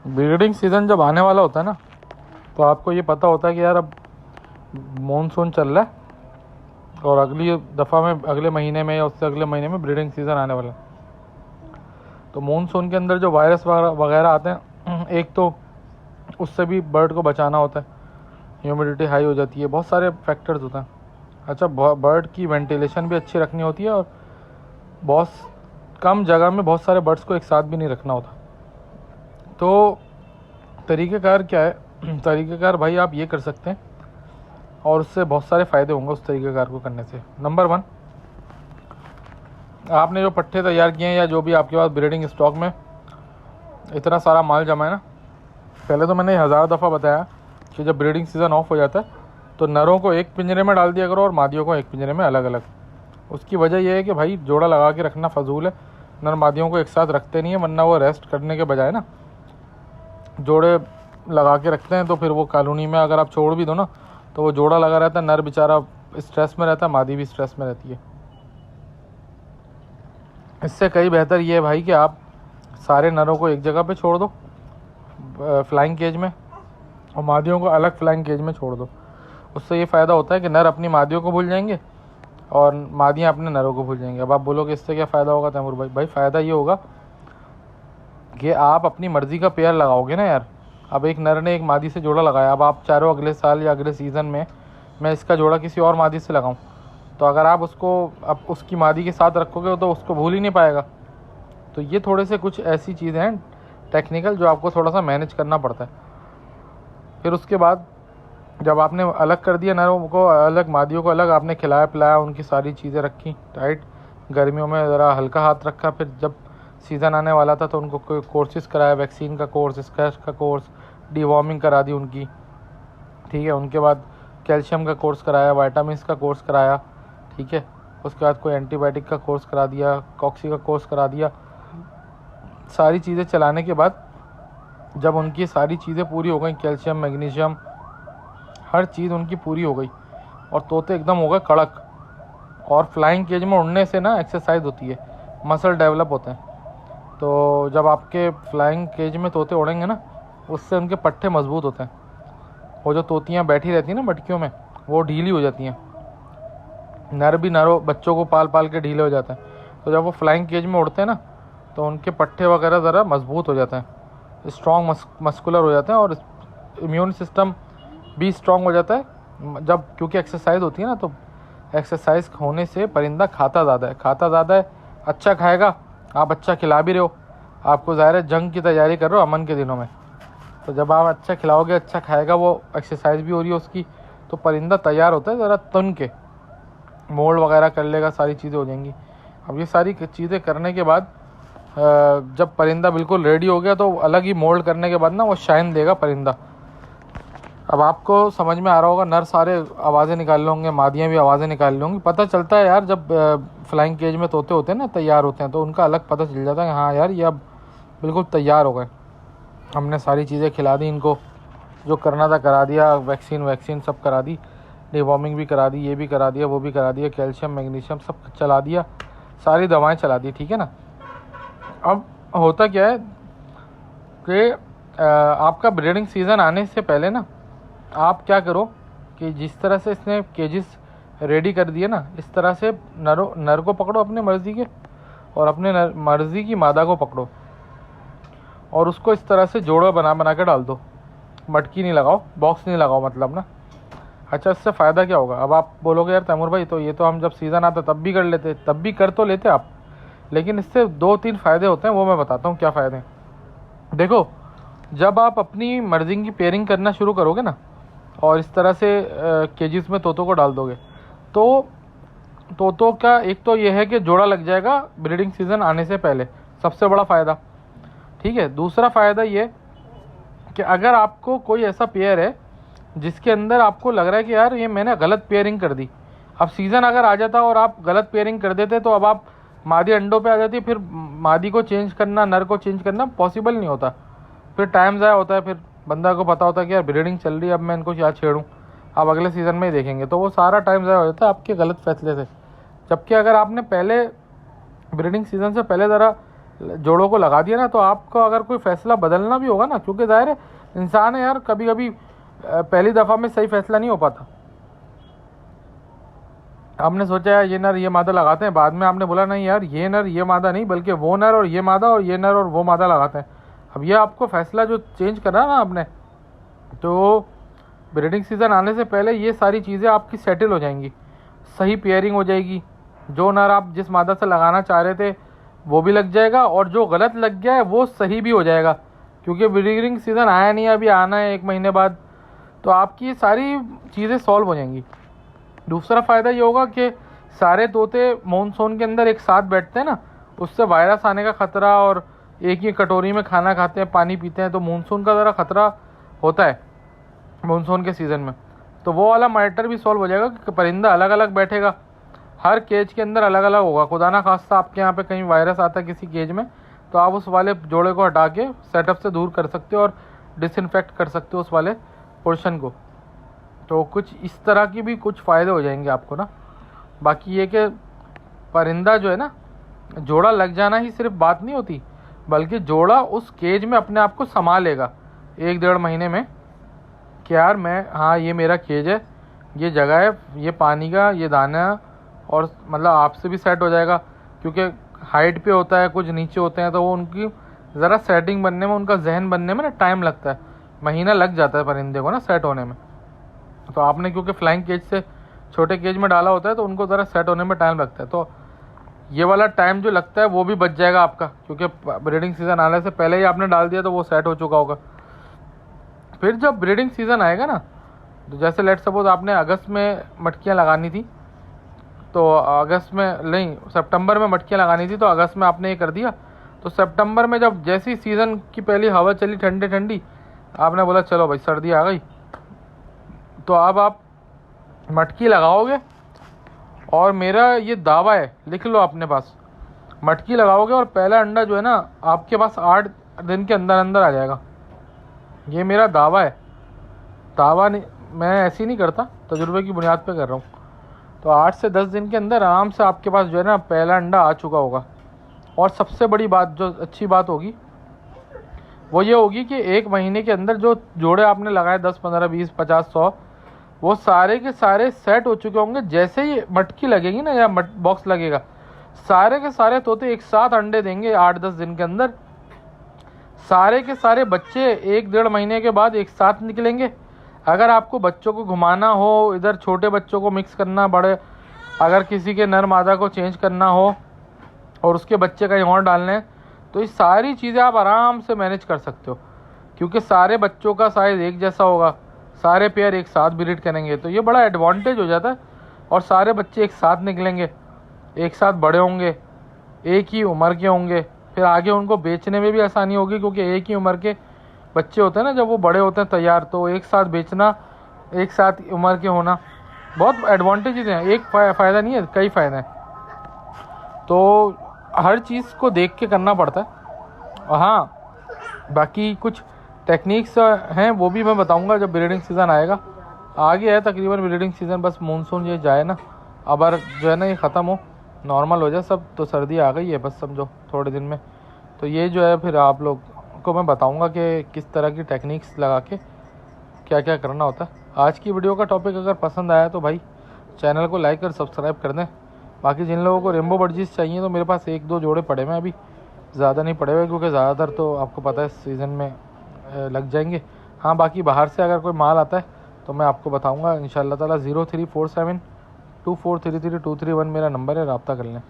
Breeding season जब आने वाला होता है ना, तो आपको ये पता होता है कि यार अब मानसून चल रहा है और अगली दफ़ा में अगले महीने में या उससे अगले महीने में ब्रीडिंग सीज़न आने वाला है। तो मानसून के अंदर जो वायरस वगैरह आते हैं, एक तो उससे भी बर्ड को बचाना होता है, ह्यूमिडिटी हाई हो जाती है, बहुत सारे फैक्टर्स होते हैं। अच्छा, बर्ड की वेंटिलेशन भी अच्छी रखनी होती है और बहुत कम जगह में बहुत सारे बर्ड्स को एक साथ भी नहीं रखना होता। तो तरीक़ेकार क्या है? तरीक़ेकार भाई आप ये कर सकते हैं और उससे बहुत सारे फ़ायदे होंगे उस तरीक़ेकार को करने से। नंबर 1, आपने जो पट्टे तैयार किए हैं या जो भी आपके पास ब्रीडिंग स्टॉक में इतना सारा माल जमा है ना, पहले तो मैंने 1000 दफ़ा बताया कि जब ब्रीडिंग सीज़न ऑफ हो जाता है तो नरों को एक पिंजरे में डाल दिया करो और मादियों को एक पिंजरे में अलग अलग। उसकी वजह यह है कि भाई जोड़ा लगा के रखना फजूल है, नर मादियों को एक साथ रखते नहीं है, वरना वो रेस्ट करने के बजाय ना जोड़े लगा के रखते हैं। तो फिर वो कॉलोनी में अगर आप छोड़ भी दो ना, तो वो जोड़ा लगा रहता है, नर बेचारा स्ट्रेस में रहता है, मादी भी स्ट्रेस में रहती है। इससे कई बेहतर ये है भाई कि आप सारे नरों को एक जगह पे छोड़ दो फ्लाइंग केज में, और मादियों को अलग फ्लाइंग केज में छोड़ दो। उससे ये फ़ायदा होता है कि नर अपनी मादियों को भूल जाएंगे और मादियाँ अपने नरों को भूल जाएंगे। अब आप बोलोगे इससे क्या फ़ायदा होगा तैमूर भाई? भाई फ़ायदा ये होगा कि आप अपनी मर्ज़ी का पेयर लगाओगे ना यार। अब एक नर ने एक मादी से जोड़ा लगाया, अब आप चारों अगले साल या अगले सीज़न में मैं इसका जोड़ा किसी और मादी से लगाऊं, तो अगर आप उसको अब उसकी मादी के साथ रखोगे तो उसको भूल ही नहीं पाएगा। तो ये थोड़े से कुछ ऐसी चीज़ें हैं टेक्निकल जो आपको थोड़ा सा मैनेज करना पड़ता है। फिर उसके बाद जब आपने अलग कर दिया नरों को अलग, मादियों को अलग, आपने खिलाया पिलाया, उनकी सारी चीज़ें रखी टाइट, गर्मियों में ज़रा हल्का हाथ रखा, फिर जब सीज़न आने वाला था तो उनको कोई कोर्सेज़ कराया, वैक्सीन का कोर्स, स्क्रैच का कोर्स, डीवॉर्मिंग करा दी उनकी, ठीक है। उनके बाद कैल्शियम का कोर्स कराया, वाइटामिन का कोर्स कराया, ठीक है। उसके बाद कोई एंटीबायोटिक का कोर्स करा दिया, कॉक्सी का कोर्स करा दिया। सारी चीज़ें चलाने के बाद जब उनकी सारी चीज़ें पूरी हो गई, कैल्शियम मैग्नीशियम हर चीज़ उनकी पूरी हो गई और तोते एकदम हो गए कड़क। और फ्लाइंग केज में उड़ने से ना एक्सरसाइज होती है, मसल डेवलप होते हैं। तो जब आपके फ्लाइंग केज में तोते उड़ेंगे ना, उससे उनके पट्टे मजबूत होते हैं। वो जो तोतियाँ बैठी रहती हैं ना मटकियों में, वो ढीली हो जाती हैं। नर भी नरों बच्चों को पाल पाल के ढीले हो जाते हैं। तो जब वो फ्लाइंग केज में उड़ते हैं ना, तो उनके पट्टे वगैरह ज़रा मजबूत हो जाते हैं, स्ट्रॉन्ग मस्कुलर हो जाते हैं और इम्यून सिस्टम भी स्ट्रॉन्ग हो जाता है। जब क्योंकि एक्सरसाइज होती है ना, तो एक्सरसाइज होने से परिंदा खाता ज़्यादा है, अच्छा खाएगा। आप अच्छा खिला भी रहे हो, आपको ज़ाहिर है जंग की तैयारी कर रहे हो अमन के दिनों में, तो जब आप अच्छा खिलाओगे, अच्छा खाएगा, वो एक्सरसाइज भी हो रही है उसकी, तो परिंदा तैयार होता है, ज़रा तुन के मोल्ड वगैरह कर लेगा, सारी चीज़ें हो जाएंगी। अब ये सारी चीज़ें करने के बाद जब परिंदा बिल्कुल रेडी हो गया, तो अलग ही मोल्ड करने के बाद ना वो शाइन देगा परिंदा। अब आपको समझ में आ रहा होगा, नर सारे आवाज़ें निकाल रहे होंगे, मादियाँ भी आवाज़ें निकाल रही होंगी। पता चलता है यार, जब फ्लाइंग केज में तोते होते हैं ना, तैयार होते हैं, तो उनका अलग पता चल जाता है कि हाँ यार ये अब बिल्कुल तैयार हो गए, हमने सारी चीज़ें खिला दी इनको, जो करना था करा दिया, वैक्सीन सब करा दी, डिवॉर्मिंग भी करा दी, ये भी करा दिया, वो भी करा दिया, कैल्शियम मैग्नीशियम सब चला दिया, सारी दवाएँ चला दी, ठीक है ना। अब होता क्या है कि आपका ब्रीडिंग सीज़न आने से पहले ना, आप क्या करो कि जिस तरह से इसने केजेस रेडी कर दिए ना, इस तरह से नर को पकड़ो अपने मर्ज़ी के, और अपने मर्ज़ी की मादा को पकड़ो और उसको इस तरह से जोड़ा बना के डाल दो। मटकी नहीं लगाओ, बॉक्स नहीं लगाओ मतलब ना। अच्छा, इससे फ़ायदा क्या होगा? अब आप बोलोगे यार तैमूर भाई, तो ये तो हम जब सीज़न आता तब भी कर लेते, तब भी कर तो लेते आप, लेकिन इससे 2-3 फ़ायदे होते हैं, वो मैं बताता हूँ क्या फ़ायदे हैं। देखो, जब आप अपनी मर्ज़ी की पेयरिंग करना शुरू करोगे ना, और इस तरह से केजीज में तोतों को डाल दोगे, तो तोतों का एक तो ये है कि जोड़ा लग जाएगा ब्रीडिंग सीज़न आने से पहले, सबसे बड़ा फ़ायदा, ठीक है। दूसरा फ़ायदा ये कि अगर आपको कोई ऐसा पेयर है जिसके अंदर आपको लग रहा है कि यार ये मैंने गलत पेयरिंग कर दी, अब सीज़न अगर आ जाता और आप गलत पेयरिंग कर देते, तो अब आप मादी अंडों पे आ जाती, फिर मादी को चेंज करना, नर को चेंज करना पॉसिबल नहीं होता, फिर टाइम ज़ाया होता है, फिर बंदा को पता होता है कि यार ब्रीडिंग चल रही है, अब मैं इनको क्या छेड़ूँ, अब अगले सीज़न में ही देखेंगे, तो वो सारा टाइम ज़ाया हो जाता है आपके गलत फैसले से। जबकि अगर आपने पहले ब्रीडिंग सीज़न से पहले ज़रा जोड़ों को लगा दिया ना, तो आपको अगर कोई फैसला बदलना भी होगा ना, क्योंकि ज़ाहिर है इंसान है यार, कभी कभी पहली दफ़ा में सही फैसला नहीं हो पाता। आपने सोचा यार ये नर ये मादा लगाते हैं, बाद में आपने बोला नहीं यार ये नर ये मादा नहीं, बल्कि वो नर और ये मादा, और ये नर और वो मादा लगाते हैं। अब ये आपको फैसला जो चेंज करना है ना आपने, तो ब्रीडिंग सीज़न आने से पहले ये सारी चीज़ें आपकी सेटल हो जाएंगी, सही पेयरिंग हो जाएगी। जो नर आप जिस मादा से लगाना चाह रहे थे वो भी लग जाएगा, और जो गलत लग गया है वो सही भी हो जाएगा, क्योंकि ब्रीडिंग सीज़न आया नहीं है, अभी आना है 1 महीने बाद, तो आपकी सारी चीज़ें सॉल्व हो जाएंगी। दूसरा फ़ायदा ये होगा कि सारे तोते मानसून के अंदर एक साथ बैठते हैं ना, उससे वायरस आने का ख़तरा, और एक ही कटोरी में खाना खाते हैं पानी पीते हैं, तो मानसून का ज़रा ख़तरा होता है मानसून के सीज़न में। तो वो वाला मैटर भी सॉल्व हो जाएगा कि परिंदा अलग अलग बैठेगा, हर केज के अंदर अलग अलग होगा। खुदा ना खास्ता आपके यहाँ पे कहीं वायरस आता है किसी केज में, तो आप उस वाले जोड़े को हटा के सेटअप से दूर कर सकते हो और डिसइंफेक्ट कर सकते हो उस वाले पोर्शन को। तो कुछ इस तरह की भी कुछ फ़ायदे हो जाएंगे आपको ना। बाकी ये कि परिंदा जो है ना, जोड़ा लग जाना ही सिर्फ बात नहीं होती, बल्कि जोड़ा उस केज में अपने आप को संभालेगा 1-1.5 महीने में कि यार मैं, हाँ ये मेरा केज है, ये जगह है, ये पानी का, ये दाना, और मतलब आपसे भी सेट हो जाएगा, क्योंकि हाइट पे होता है, कुछ नीचे होते हैं, तो वो उनकी ज़रा सेटिंग बनने में, उनका जहन बनने में ना टाइम लगता है, महीना लग जाता है परिंदे को ना सेट होने में। तो आपने क्योंकि फ्लाइंग केज से छोटे केज में डाला होता है, तो उनको ज़रा सेट होने में टाइम लगता है, तो ये वाला टाइम जो लगता है वो भी बच जाएगा आपका, क्योंकि ब्रीडिंग सीज़न आने से पहले ही आपने डाल दिया तो वो सेट हो चुका होगा। फिर जब ब्रीडिंग सीज़न आएगा ना, तो जैसे लेट सपोज आपने अगस्त में मटकियाँ लगानी थी, तो अगस्त में नहीं, सितंबर में मटकियाँ लगानी थी, तो अगस्त में आपने ये कर दिया, तो सितंबर में जब जैसी सीज़न की पहली हवा चली ठंडी ठंडी, आपने बोला चलो भाई सर्दी आ गई, तो अब आप मटकी लगाओगे, और मेरा ये दावा है, लिख लो अपने पास, मटकी लगाओगे और पहला अंडा जो है ना आपके पास 8 दिन के अंदर अंदर आ जाएगा। ये मेरा दावा है, दावा नहीं, मैं ऐसे ही नहीं करता, तजुर्बे की बुनियाद पे कर रहा हूँ। तो 8 से 10 दिन के अंदर आराम से आपके पास जो है ना पहला अंडा आ चुका होगा। और सबसे बड़ी बात, जो अच्छी बात होगी, वो ये होगी कि 1 महीने के अंदर जो जोड़े आपने लगाए 10, 15, 20, 50, 100, वो सारे के सारे सेट हो चुके होंगे। जैसे ही मटकी लगेगी ना या बॉक्स लगेगा, सारे के सारे तोते एक साथ अंडे देंगे 8-10 दिन के अंदर। सारे के सारे बच्चे 1-1.5 महीने के बाद एक साथ निकलेंगे। अगर आपको बच्चों को घुमाना हो, इधर छोटे बच्चों को मिक्स करना, बड़े, अगर किसी के नर मादा को चेंज करना हो और उसके बच्चे कहीं और डालने हैं, तो ये सारी चीज़ें आप आराम से मैनेज कर सकते हो, क्योंकि सारे बच्चों का साइज़ एक जैसा होगा, सारे पेयर एक साथ ब्रीड करेंगे, तो ये बड़ा एडवांटेज हो जाता है। और सारे बच्चे एक साथ निकलेंगे, एक साथ बड़े होंगे, एक ही उम्र के होंगे, फिर आगे उनको बेचने में भी आसानी होगी, क्योंकि एक ही उम्र के बच्चे होते हैं ना, जब वो बड़े होते हैं तैयार, तो एक साथ बेचना, एक साथ उम्र के होना, बहुत एडवांटेजेस हैं। एक फ़ायदा नहीं है, कई फ़ायदे हैं। तो हर चीज़ को देख के करना पड़ता है। और हाँ, बाकी कुछ टेक्निक्स हैं, वो भी मैं बताऊंगा जब ब्रीडिंग सीज़न आएगा। आगे है तकरीबन ब्रीडिंग सीज़न, बस मानसून ये जाए ना, अब जो है ना ये ख़त्म हो, नॉर्मल हो जाए सब, तो सर्दी आ गई है बस समझो थोड़े दिन में। तो ये जो है फिर आप लोग को मैं बताऊंगा कि किस तरह की टेक्निक्स लगा के क्या क्या करना होता है। आज की वीडियो का टॉपिक अगर पसंद आया तो भाई चैनल को लाइक और सब्सक्राइब कर दें। बाकी जिन लोगों को रेम्बो बर्जीज चाहिए, तो मेरे पास 1-2 जोड़े पड़े हुए हैं, अभी ज़्यादा नहीं पड़े हुए, क्योंकि ज़्यादातर तो आपको पता है सीज़न में लग जाएंगे। हाँ, बाकी बाहर से अगर कोई माल आता है तो मैं आपको बताऊँगा इंशाअल्लाह ताला। 03472433 231 मेरा नंबर है, रब्ता कर लें।